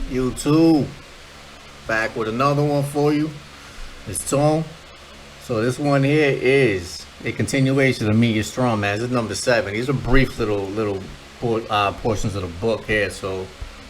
You too. Back with another one for you. It's Tone. So this one here is a continuation of Meet Your Strawman. This is number 7. These are brief little portions of the book here. So what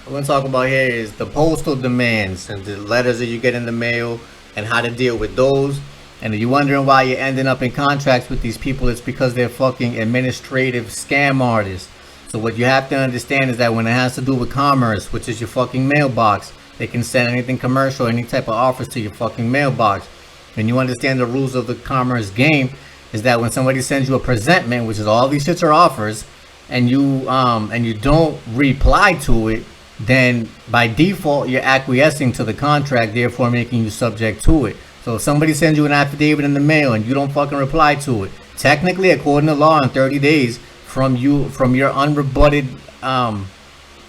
we're gonna talk about here is the postal demands and the letters that you get in the mail and how to deal with those. And if you're wondering why you're ending up in contracts with these people, it's because they're fucking administrative scam artists. So what you have to understand is that when it has to do with commerce, which is your fucking mailbox, they can send anything commercial, any type of offers to your fucking mailbox. And you understand the rules of the commerce game is that when somebody sends you a presentment, which is all these shits are offers, and you don't reply to it, then by default you're acquiescing to the contract, therefore making you subject to it. So if somebody sends you an affidavit in the mail and you don't fucking reply to it, technically according to law in 30 days from your unrebutted,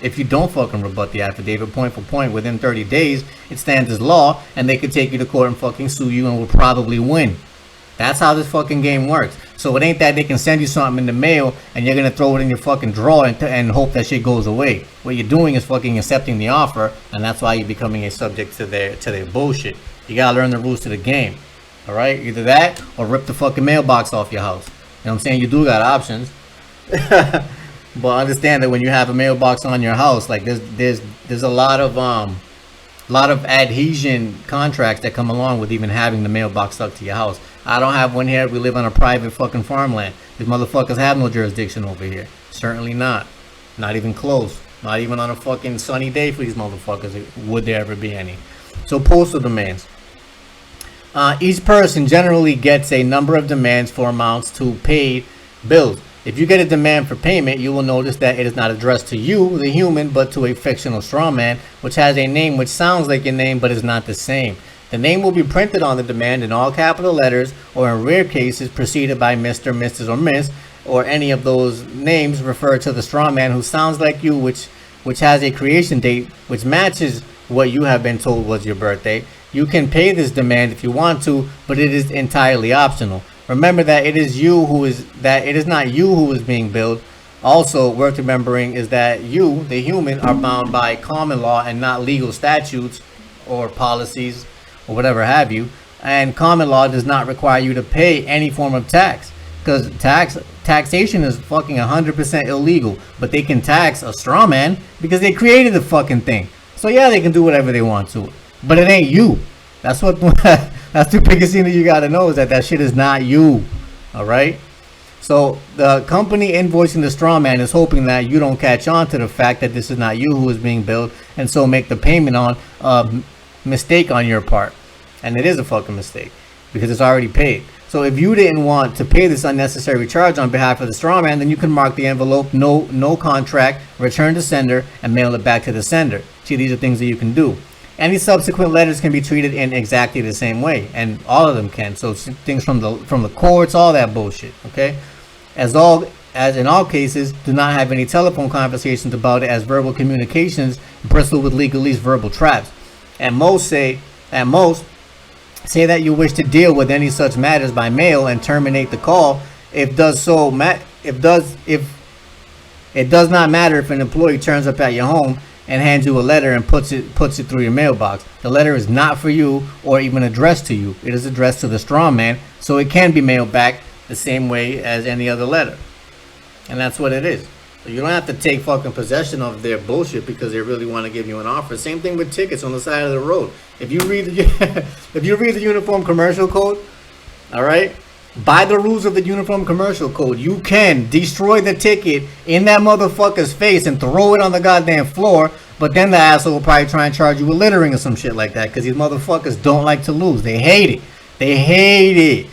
if you don't fucking rebut the affidavit point for point within 30 days, it stands as law, and they could take you to court and fucking sue you and will probably win. That's how this fucking game works. So it ain't that they can send you something in the mail and you're gonna throw it in your fucking drawer and hope that shit goes away. What you're doing is fucking accepting the offer, and that's why you're becoming a subject to their bullshit. You gotta learn the rules to the game. Alright? Either that or rip the fucking mailbox off your house. You know what I'm saying? You do got options. But understand that when you have a mailbox on your house, like there's a lot of adhesion contracts that come along with even having the mailbox stuck to your house. I don't have one here. We live on a private fucking farmland. These motherfuckers have no jurisdiction over here. Certainly not. Not even close. Not even on a fucking sunny day for these motherfuckers would there ever be any. So postal demands. Each person generally gets a number of demands for amounts to paid bills. If you get a demand for payment, you will notice that it is not addressed to you, the human, but to a fictional strawman, which has a name which sounds like your name but is not the same. The name will be printed on the demand in all capital letters, or in rare cases preceded by Mr., Mrs., or Miss, or any of those names refer to the strawman who sounds like you, which has a creation date which matches what you have been told was your birthday. You can pay this demand if you want to, but it is entirely optional. Remember that it is not you who is being billed. Also, worth remembering is that you, the human, are bound by common law and not legal statutes or policies or whatever have you. And common law does not require you to pay any form of tax, because taxation is fucking 100% illegal. But they can tax a straw man because they created the fucking thing. So yeah, they can do whatever they want to, but it ain't you. That's what. That's the biggest thing that you gotta know, is that shit is not you. All right. So the company invoicing the straw man is hoping that you don't catch on to the fact that this is not you who is being billed, and so make the payment on a mistake on your part. And it is a fucking mistake because it's already paid. So if you didn't want to pay this unnecessary charge on behalf of the straw man, then you can mark the envelope no contract, return to sender, and mail it back to the sender. See, these are things that you can do. Any subsequent letters can be treated in exactly the same way, and all of them can. So things from the courts, all that bullshit. Okay, as in all cases, do not have any telephone conversations about it, as verbal communications bristle with legalese verbal traps. At most say that you wish to deal with any such matters by mail and terminate the call. If it does not matter if an employee turns up at your home and hands you a letter and puts it through your mailbox. The letter is not for you or even addressed to you. It is addressed to the straw man, so it can be mailed back the same way as any other letter. And that's what it is. So you don't have to take fucking possession of their bullshit because they really want to give you an offer. Same thing with tickets on the side of the road. If you read the Uniform Commercial Code, all right, by the rules of the Uniform Commercial Code, you can destroy the ticket in that motherfucker's face and throw it on the goddamn floor, but then the asshole will probably try and charge you with littering or some shit like that, because these motherfuckers don't like to lose. They hate it.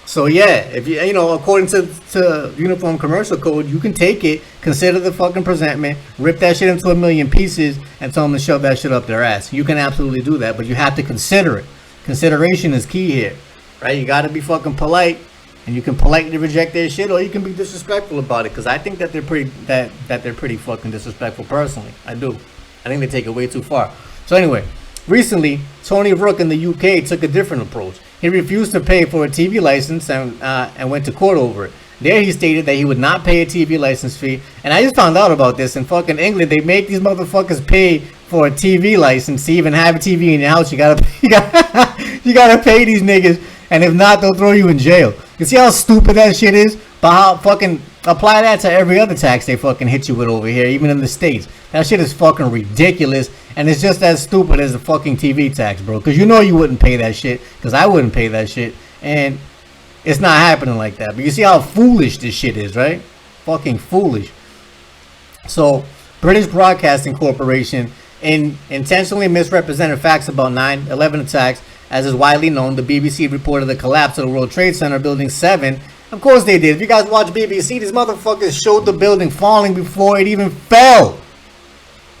So yeah, if you according to Uniform Commercial Code, you can take it, consider the fucking presentment, rip that shit into a million pieces, and tell them to shove that shit up their ass. You can absolutely do that, but you have to consider it. Consideration is key here. Right, you gotta be fucking polite, and you can politely reject their shit, or you can be disrespectful about it. Because I think that they're pretty fucking disrespectful. Personally, I do. I think they take it way too far. So anyway, recently Tony Rook in the UK took a different approach. He refused to pay for a TV license and went to court over it. There he stated that he would not pay a TV license fee. And I just found out about this in fucking England. They make these motherfuckers pay for a TV license to even have a TV in your house. You gotta you gotta pay these niggas, and if not, they'll throw you in jail. You see how stupid that shit is? But how fucking apply that to every other tax they fucking hit you with over here, even in the States. That shit is fucking ridiculous, and it's just as stupid as the fucking TV tax, bro. Because you know you wouldn't pay that shit, because I wouldn't pay that shit, and it's not happening like that. But you see how foolish this shit is, right? Fucking foolish. So, British Broadcasting Corporation intentionally misrepresented facts about 9/11 attacks. As is widely known, the BBC reported the collapse of the World Trade Center Building 7. Of course they did. If you guys watch BBC, these motherfuckers showed the building falling before it even fell.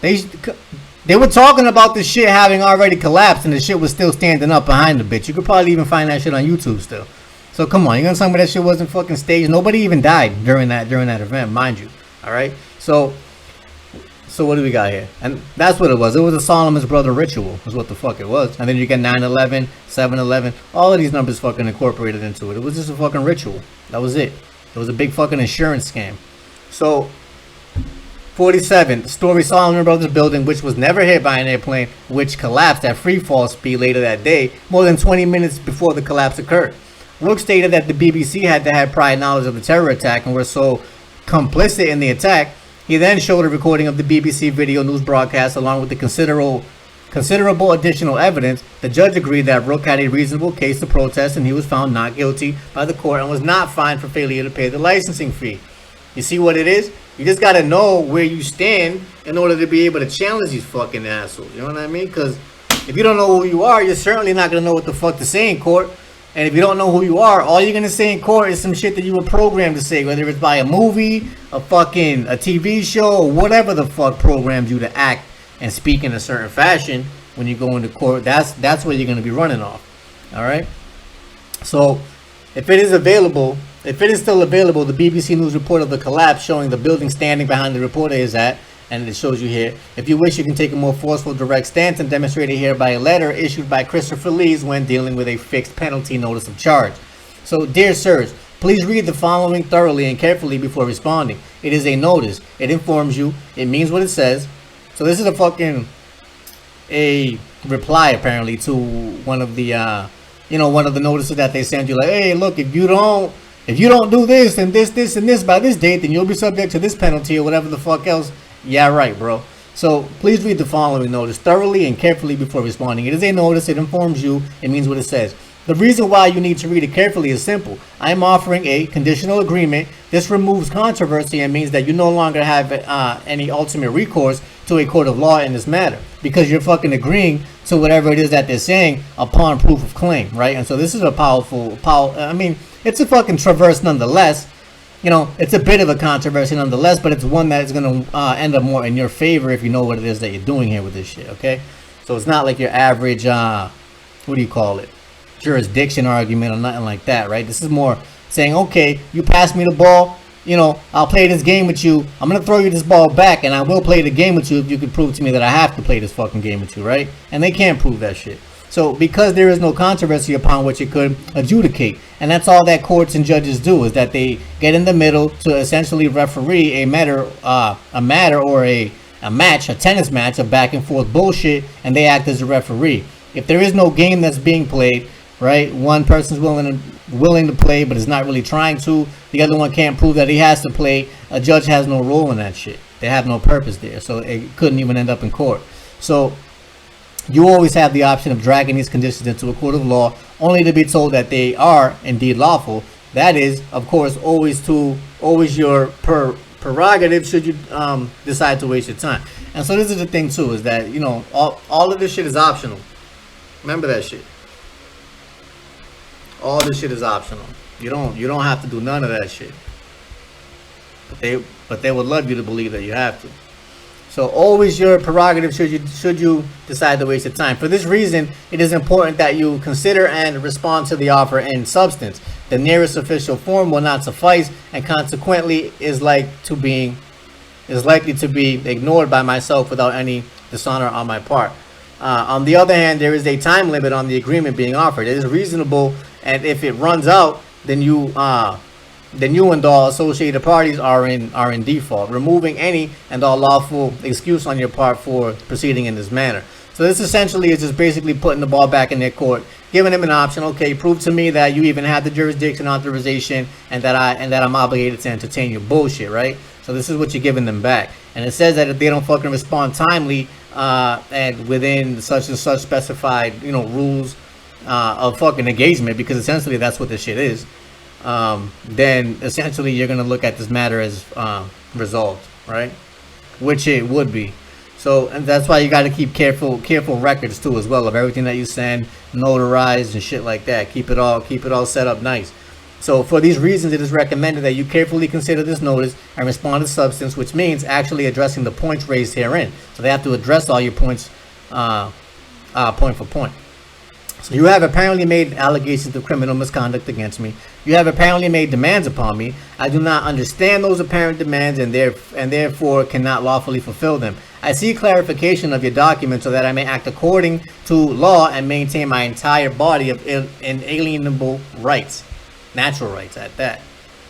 They were talking about the shit having already collapsed, and the shit was still standing up behind the bitch. You could probably even find that shit on YouTube still. So come on, you gonna tell me that shit wasn't fucking staged? Nobody even died during that event, mind you. All right. So what do we got here? And that's what it was. It was a Solomon's brother ritual, is what the fuck it was. And then you get 9/11, 7/11, all of these numbers fucking incorporated into it. It was just a fucking ritual. That was it. It was a big fucking insurance scam. So 47, the story Solomon Brothers building, which was never hit by an airplane, which collapsed at free fall speed later that day, more than 20 minutes before the collapse occurred. Rook stated that the BBC had to have prior knowledge of the terror attack and were so complicit in the attack. He then showed a recording of the BBC video news broadcast along with the considerable additional evidence. The judge agreed that Rook had a reasonable case to protest, and he was found not guilty by the court and was not fined for failure to pay the licensing fee. You see what it is? You just got to know where you stand in order to be able to challenge these fucking assholes. You know what I mean? Because if you don't know who you are, you're certainly not going to know what the fuck to say in court. And if you don't know who you are, all you're going to say in court is some shit that you were programmed to say, whether it's by a movie, a TV show, or whatever the fuck programs you to act and speak in a certain fashion when you go into court. That's what you're going to be running off. All right? So, if it is still available, the BBC News report of the collapse showing the building standing behind the reporter is at, and it shows you here. If you wish, you can take a more forceful, direct stance and demonstrate it here by a letter issued by Christopher Lees when dealing with a fixed penalty notice of charge. So, dear sirs, please read the following thoroughly and carefully before responding. It is a notice. It informs you. It means what it says. So this is a reply apparently to one of the one of the notices that they send you, like, hey, look, if you don't do this and this and this by this date, then you'll be subject to this penalty or whatever the fuck else. Yeah, right, bro. So please read the following notice thoroughly and carefully before responding. It is a notice. It informs you. It means what it says. The reason why you need to read it carefully is simple. I am offering a conditional agreement. This removes controversy and means that you no longer have any ultimate recourse to a court of law in this matter, because you're fucking agreeing to whatever it is that they're saying upon proof of claim, right? And so this is a it's a fucking traverse nonetheless. You know, it's a bit of a controversy nonetheless, but it's one that is going to end up more in your favor if you know what it is that you're doing here with this shit, okay? So it's not like your average, jurisdiction argument or nothing like that, right? This is more saying, okay, you pass me the ball, I'll play this game with you. I'm going to throw you this ball back, and I will play the game with you if you can prove to me that I have to play this fucking game with you, right? And they can't prove that shit. So because there is no controversy upon which it could adjudicate, and that's all that courts and judges do, is that they get in the middle to essentially referee a tennis match of back and forth bullshit, and they act as a referee. If there is no game that's being played, right, one person's willing to play but is not really trying to, the other one can't prove that he has to play, a judge has no role in that shit. They have no purpose there, so it couldn't even end up in court. So you always have the option of dragging these conditions into a court of law, only to be told that they are indeed lawful. That is, of course, always your prerogative should you decide to waste your time. And so this is the thing too, is that all of this shit is optional. Remember that shit. All this shit is optional. You don't have to do none of that shit. But they would love you to believe that you have to. So always your prerogative should you decide to waste your time. For this reason, it is important that you consider and respond to the offer in substance. The nearest official form will not suffice, and consequently is likely to be ignored by myself without any dishonor on my part. On the other hand, there is a time limit on the agreement being offered. It is reasonable, and if it runs out, then you then you and all associated parties are in default, removing any and all lawful excuse on your part for proceeding in this manner. So this essentially is just basically putting the ball back in their court, giving them an option. Okay, prove to me that you even have the jurisdiction authorization and that I'm obligated to entertain your bullshit, right? So this is what you're giving them back. And it says that if they don't fucking respond timely and within such and such specified, rules of fucking engagement, because essentially that's what this shit is, then essentially you're going to look at this matter as resolved, right? Which it would be. So, and that's why you got to keep careful records too, as well, of everything that you send, notarized and shit like that. Keep it all set up nice. So for these reasons, it is recommended that you carefully consider this notice and respond to substance, which means actually addressing the points raised herein. So they have to address all your points, point for point. So you have apparently made allegations of criminal misconduct against me. You have apparently made demands upon me. I do not understand those apparent demands and therefore cannot lawfully fulfill them. I seek clarification of your document so that I may act according to law and maintain my entire body of inalienable rights. Natural rights at that,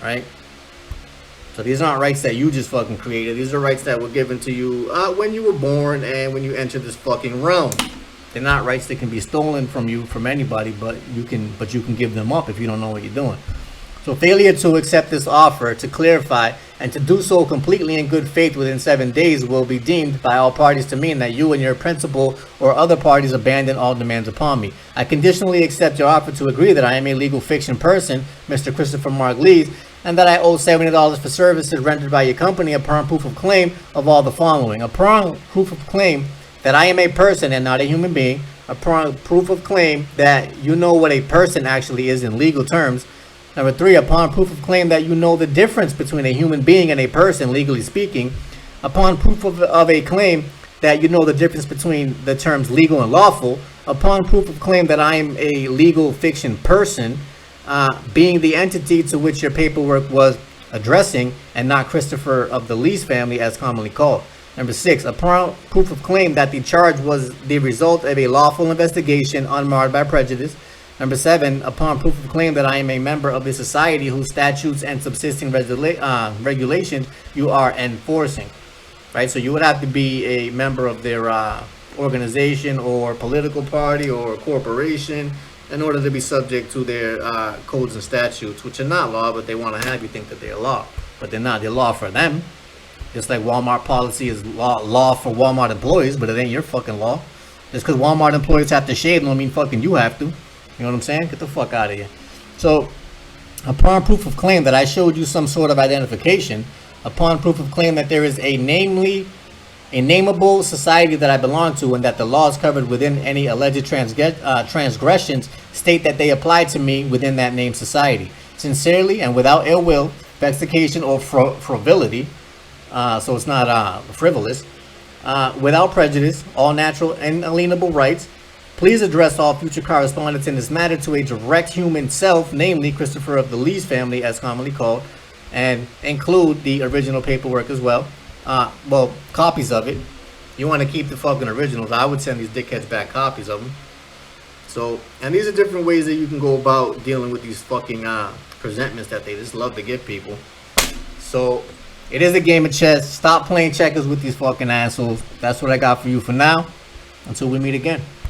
right? So these aren't rights that you just fucking created. These are rights that were given to you when you were born and when you entered this fucking realm. They're not rights that can be stolen from you from anybody, but you can give them up if you don't know what you're doing. So failure to accept this offer, to clarify, and to do so completely in good faith within 7 days will be deemed by all parties to mean that you and your principal or other parties abandon all demands upon me. I conditionally accept your offer to agree that I am a legal fiction person, Mr. Christopher Mark Lees, and that I owe $70 for services rendered by your company upon proof of claim of all the following. Upon proof of claim that I am a person and not a human being, upon proof of claim that you know what a person actually is in legal terms. Number 3, upon proof of claim that you know the difference between a human being and a person, legally speaking. Upon proof of a claim that you know the difference between the terms legal and lawful. Upon proof of claim that I am a legal fiction person, being the entity to which your paperwork was addressing and not Christopher of the Lees family as commonly called. Number 6, upon proof of claim that the charge was the result of a lawful investigation unmarred by prejudice. Number 7, upon proof of claim that I am a member of a society whose statutes and subsisting regulations you are enforcing. Right? So you would have to be a member of their organization or political party or corporation in order to be subject to their codes and statutes, which are not law, but they want to have you think that they're law. But they're not. They're law for them. Just like Walmart policy is law for Walmart employees, but it ain't your fucking law. Just because Walmart employees have to shave don't mean fucking you have to. You know what I'm saying? Get the fuck out of here. So, upon proof of claim that I showed you some sort of identification, upon proof of claim that there is a nameable society that I belong to and that the laws covered within any alleged transgressions state that they apply to me within that named society. Sincerely and without ill will, vexation, or frivolity, so it's not frivolous, without prejudice, all natural and inalienable rights. Please address all future correspondence in this matter to a direct human self, namely Christopher of the Lees family, as commonly called, and include the original paperwork as well. Well, copies of it. You want to keep the fucking originals. I would send these dickheads back copies of them. So, and these are different ways that you can go about dealing with these fucking presentments that they just love to give people. So, it is a game of chess. Stop playing checkers with these fucking assholes. That's what I got for you for now. Until we meet again.